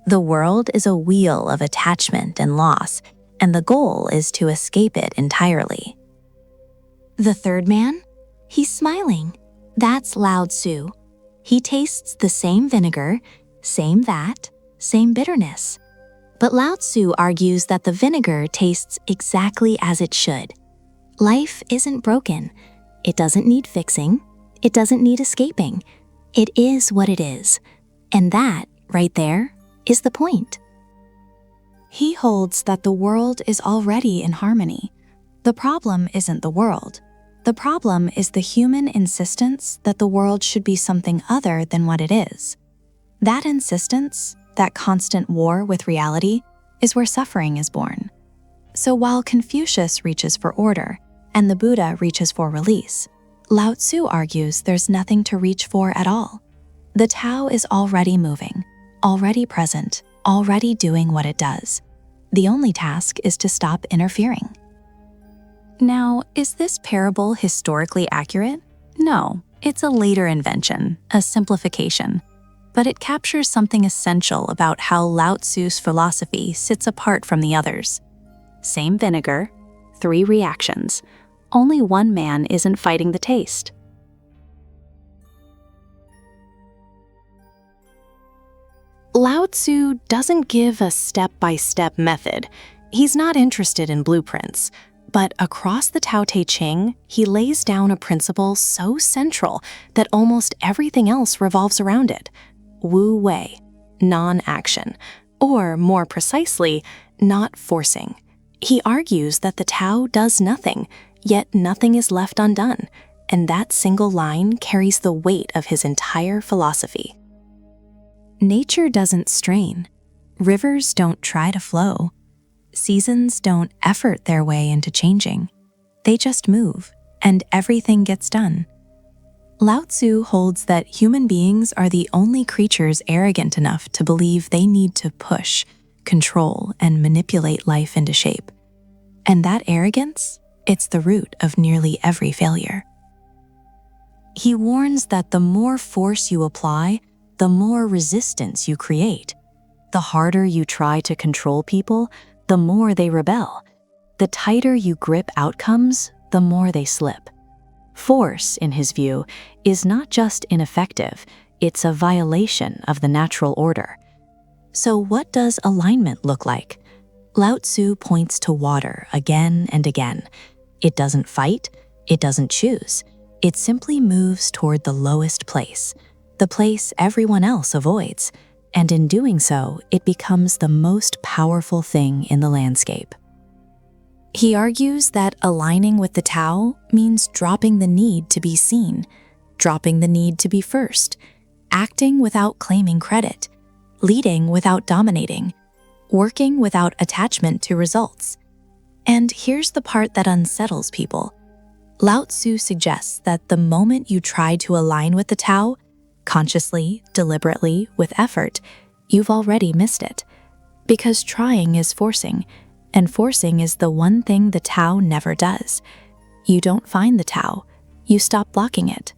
The world is a wheel of attachment and loss, and the goal is to escape it entirely. The third man? He's smiling. That's Lao Tzu. He tastes the same vinegar, same vat, same bitterness. But Lao Tzu argues that the vinegar tastes exactly as it should. Life isn't broken. It doesn't need fixing. It doesn't need escaping. It is what it is. And that, right there, is the point. He holds that the world is already in harmony. The problem isn't the world. The problem is the human insistence that the world should be something other than what it is. That insistence, that constant war with reality, is where suffering is born. So while Confucius reaches for order and the Buddha reaches for release, Lao Tzu argues there's nothing to reach for at all. The Tao is already moving, already present, already doing what it does. The only task is to stop interfering. Now, is this parable historically accurate? No, it's a later invention, a simplification. But it captures something essential about how Lao Tzu's philosophy sits apart from the others. Same vinegar, 3 reactions. Only one man isn't fighting the taste. Lao Tzu doesn't give a step-by-step method. He's not interested in blueprints. But across the Tao Te Ching, he lays down a principle so central that almost everything else revolves around it. Wu Wei, non-action, or more precisely, not forcing. He argues that the Tao does nothing, yet nothing is left undone, and that single line carries the weight of his entire philosophy. Nature doesn't strain. Rivers don't try to flow. Seasons don't effort their way into changing. They just move, and everything gets done. Lao Tzu holds that human beings are the only creatures arrogant enough to believe they need to push, control, and manipulate life into shape. And that arrogance, it's the root of nearly every failure. He warns that the more force you apply, the more resistance you create. The harder you try to control people, the more they rebel. The tighter you grip outcomes, the more they slip. Force, in his view, is not just ineffective, it's a violation of the natural order. So what does alignment look like? Lao Tzu points to water again and again. It doesn't fight, it doesn't choose. It simply moves toward the lowest place, the place everyone else avoids. And in doing so, it becomes the most powerful thing in the landscape. He argues that aligning with the Tao means dropping the need to be seen, dropping the need to be first, acting without claiming credit, leading without dominating, working without attachment to results. And here's the part that unsettles people. Lao Tzu suggests that the moment you try to align with the Tao, consciously, deliberately, with effort, you've already missed it. Because trying is forcing, and forcing is the one thing the Tao never does. You don't find the Tao, you stop blocking it.